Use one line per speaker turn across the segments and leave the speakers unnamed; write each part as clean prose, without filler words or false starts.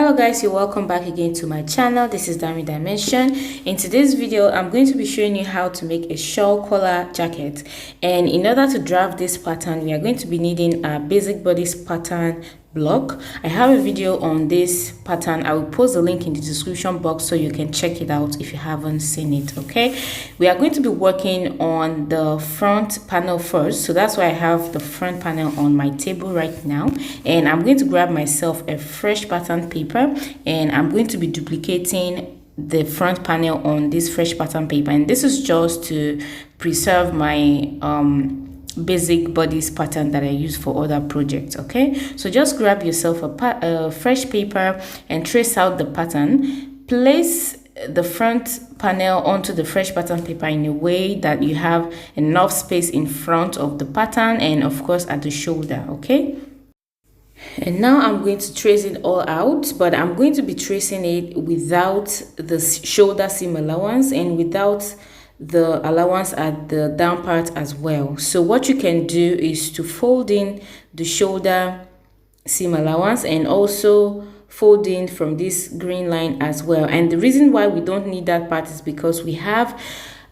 Hello guys, you're welcome back again to my channel. This is Dami Dimension. In today's video, I'm going to be showing you how to make a shawl collar jacket. And in order to draft this pattern, we are going to be needing a basic bodice pattern block. I have a video on this pattern. I will post the link in the description box so you can check it out if you haven't seen it. Okay, we are going to be working on the front panel first, so that's why I have the front panel on my table right now. And I'm going to grab myself a fresh pattern paper, and I'm going to be duplicating the front panel on this fresh pattern paper. And this is just to preserve my basic bodice pattern that I use for other projects. Okay, so just grab yourself a fresh paper and trace out the pattern. Place the front panel onto the fresh pattern paper in a way that you have enough space in front of the pattern and of course at the shoulder. Okay, and now I'm going to trace it all out, but I'm going to be tracing it without the shoulder seam allowance and without the allowance at the down part as well. So what you can do is to fold in the shoulder seam allowance and also fold in from this green line as well. And the reason why we don't need that part is because we have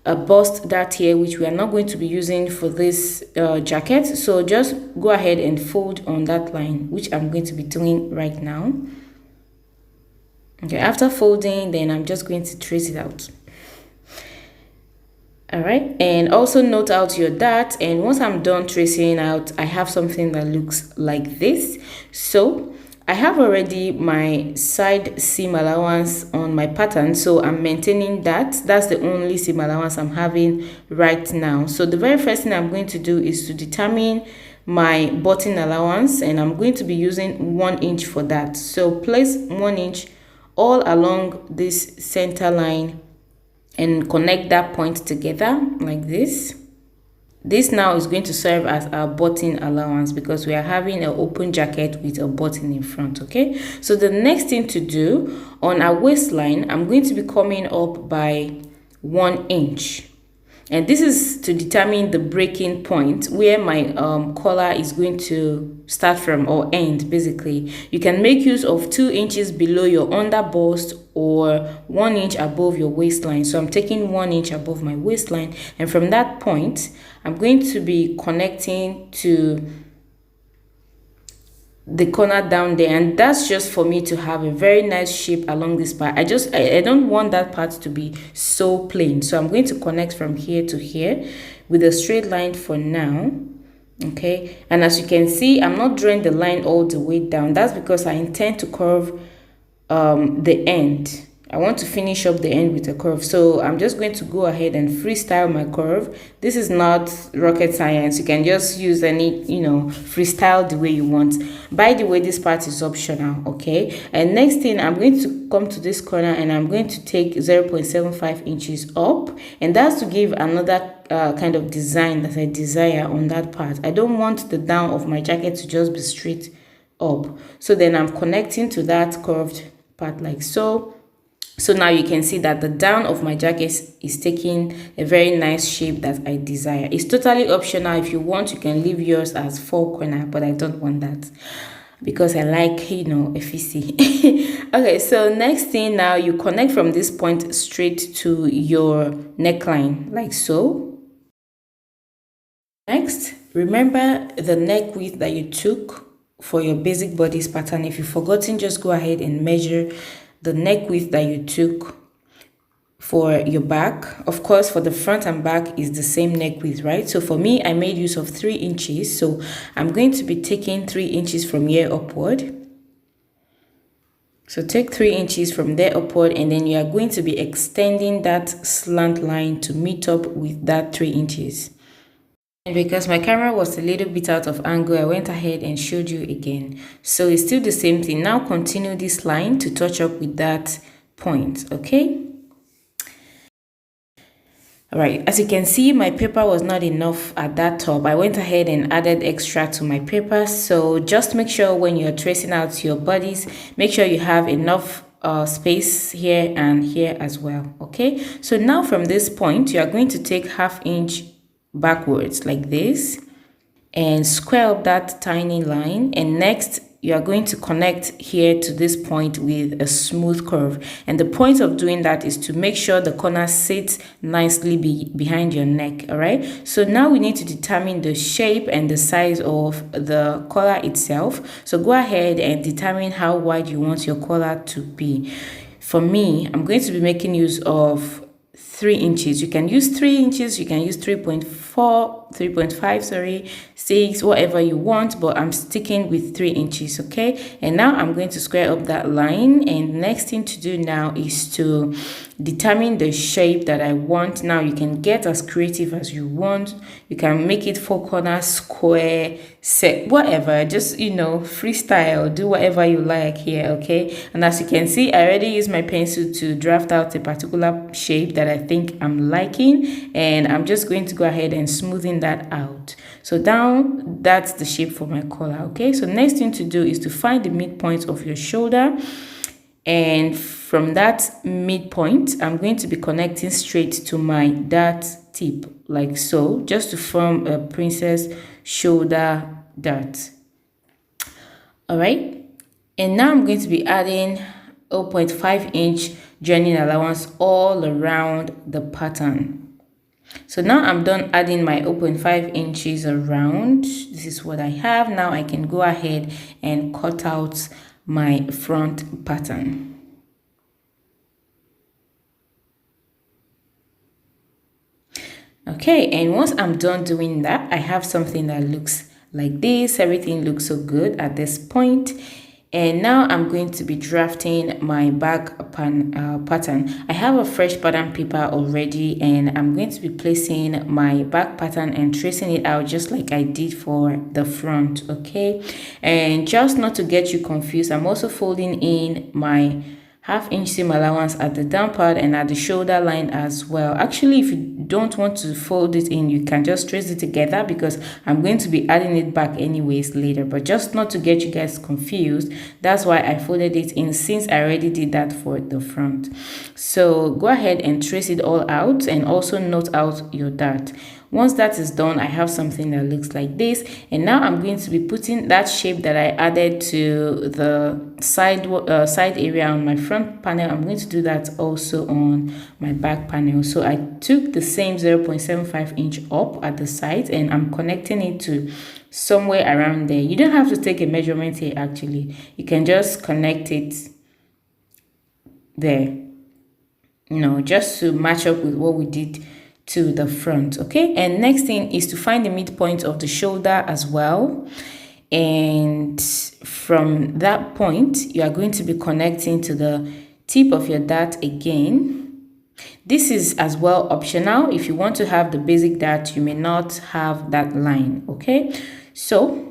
a bust dart here which we are not going to be using for this jacket. So just go ahead and fold on that line, which I'm going to be doing right now. Okay, after folding, then I'm just going to trace it out. All right, and also note out your dart. And once I'm done tracing out, I have something that looks like this. So I have already my side seam allowance on my pattern, so I'm maintaining that. That's the only seam allowance I'm having right now. So the very first thing I'm going to do is to determine my button allowance, and I'm going to be using 1 inch for that. So place 1 inch all along this center line and connect that point together like this. This now is going to serve as our button allowance because we are having an open jacket with a button in front. Okay, so the next thing to do on our waistline, I'm going to be coming up by 1 inch, and this is to determine the breaking point where my collar is going to start from or end. Basically, you can make use of 2 inches below your under bust or 1 inch above your waistline. So I'm taking 1 inch above my waistline, and from that point I'm going to be connecting to the corner down there, and that's just for me to have a very nice shape along this part. I don't want that part to be so plain, so I'm going to connect from here to here with a straight line for now. Okay, and as you can see, I'm not drawing the line all the way down. That's because I intend to curve the end. I want to finish up the end with a curve, so I'm just going to go ahead and freestyle my curve. This is not rocket science. You can just use any, freestyle the way you want. By the way, this part is optional. Okay, and next thing, I'm going to come to this corner and I'm going to take 0.75 inches up, and that's to give another kind of design that I desire on that part. I don't want the down of my jacket to just be straight up, so then I'm connecting to that curved part like so. So now you can see that the down of my jacket is taking a very nice shape that I desire. It's totally optional. If you want, you can leave yours as 4 corner, but I don't want that because I like, efficiency. Okay, so next thing, now you connect from this point straight to your neckline like so. Next, remember the neck width that you took for your basic bodice pattern. If you've forgotten, just go ahead and measure the neck width that you took for your back. Of course, for the front and back is the same neck width, right? So for me, I made use of 3 inches. So I'm going to be taking 3 inches from here upward. So take 3 inches from there upward, and then you are going to be extending that slant line to meet up with that 3 inches. And because my camera was a little bit out of angle, I went ahead and showed you again. So it's still the same thing. Now continue this line to touch up with that point. Okay. All right, as you can see, my paper was not enough at that top. I went ahead and added extra to my paper. So just make sure when you're tracing out your bodies, make sure you have enough space here and here as well. Okay, so now from this point, you are going to take 1/2 inch backwards like this and square up that tiny line, and next you are going to connect here to this point with a smooth curve. And the point of doing that is to make sure the corner sits nicely behind your neck. All right. So now we need to determine the shape and the size of the collar itself. So go ahead and determine how wide you want your collar to be. For me, I'm going to be making use of 3 inches. You can use 3 inches, you can use 3.4, 3.5, sorry, 6, whatever you want, but I'm sticking with 3 inches, okay? And now I'm going to square up that line, and the next thing to do now is to determine the shape that I want. Now you can get as creative as you want. You can make it 4 corners, square, set, whatever, just, you know, freestyle, do whatever you like here, okay? And as you can see, I already used my pencil to draft out a particular shape that I think I'm liking, and I'm just going to go ahead and smoothen that out. So down, that's the shape for my collar, okay? So next thing to do is to find the midpoint of your shoulder, and from that midpoint, I'm going to be connecting straight to my dart tip, like so, just to form a princess shoulder dart. All right, and now I'm going to be adding 0.5 inch joining allowance all around the pattern. So now I'm done adding my 0.5 inches around. This is what I have. Now I can go ahead and cut out my front pattern. Okay, and once I'm done doing that, I have something that looks like this. Everything looks so good at this point. And now I'm going to be drafting my back pattern. I have a fresh pattern paper already, and I'm going to be placing my back pattern and tracing it out just like I did for the front, okay? And just not to get you confused, I'm also folding in my 1/2 inch seam allowance at the down part and at the shoulder line as well. Actually, if you don't want to fold it in, you can just trace it together, because I'm going to be adding it back anyways later. But just not to get you guys confused, that's why I folded it in, since I already did that for the front. So go ahead and trace it all out, and also note out your dart. Once that is done, I have something that looks like this, and now I'm going to be putting that shape that I added to the side area on my front panel. I'm going to do that also on my back panel. So I took the same 0.75 inch up at the side, and I'm connecting it to somewhere around there. You don't have to take a measurement here, actually. You can just connect it there, you know, just to match up with what we did to the front, okay? And next thing is to find the midpoint of the shoulder as well, and from that point you are going to be connecting to the tip of your dart again. This is as well optional. If you want to have the basic dart, you may not have that line, okay? So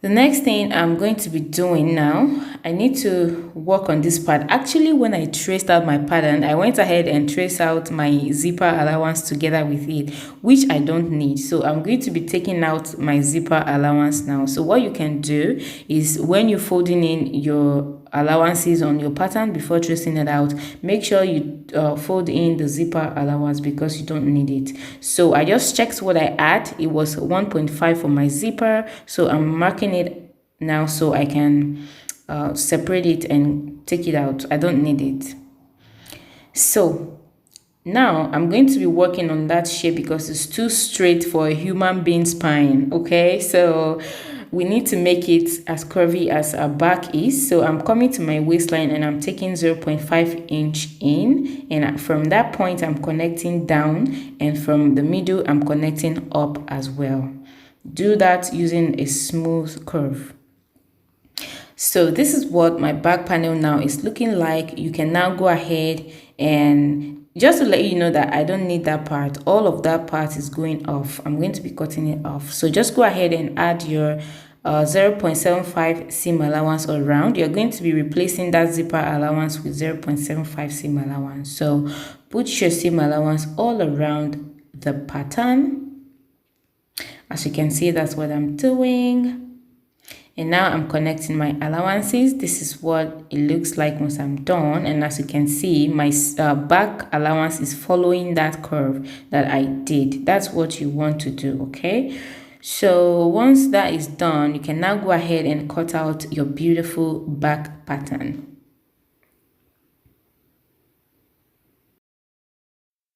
the next thing I'm going to be doing now, I need to work on this part. Actually, when I traced out my pattern, I went ahead and traced out my zipper allowance together with it, which I don't need. So I'm going to be taking out my zipper allowance now. So what you can do is, when you're folding in your allowances on your pattern before tracing it out, make sure you fold in the zipper allowance, because you don't need it. So I just checked what I had. It was 1.5 for my zipper, so I'm marking it now so I can separate it and take it out. I don't need it. So now I'm going to be working on that shape, because it's too straight for a human being spine, okay? So we need to make it as curvy as our back is. So I'm coming to my waistline and I'm taking 0.5 inch in, and from that point I'm connecting down, and from the middle I'm connecting up as well. Do that using a smooth curve. So this is what my back panel now is looking like. You can now go ahead, and just to let you know that I don't need that part, all of that part is going off. I'm going to be cutting it off. So just go ahead and add your 0.75 seam allowance around. You're going to be replacing that zipper allowance with 0.75 seam allowance. So put your seam allowance all around the pattern. As you can see, that's what I'm doing. And now I'm connecting my allowances. This is what it looks like once I'm done. And as you can see, my back allowance is following that curve that I did. That's what you want to do, okay? So once that is done, you can now go ahead and cut out your beautiful back pattern.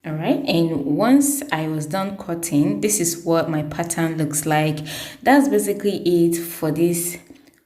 All right, and once I was done cutting, this is what my pattern looks like. That's basically it for this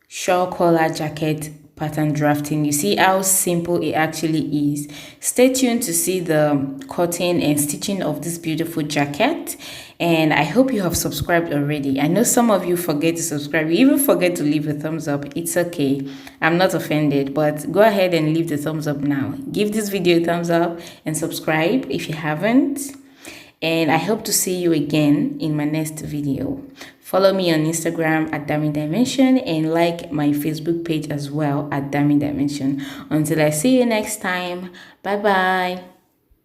shawl collar jacket pattern drafting. You see how simple it actually is. Stay tuned to see the cutting and stitching of this beautiful jacket, and I hope you have subscribed already. I know some of you forget to subscribe, you even forget to leave a thumbs up. It's okay, I'm not offended, but go ahead and leave the thumbs up now. Give this video a thumbs up and subscribe if you haven't, and I hope to see you again in my next video. Follow me on Instagram at Dami Dimension and like my Facebook page as well at Dami Dimension. Until I see you next time, bye bye.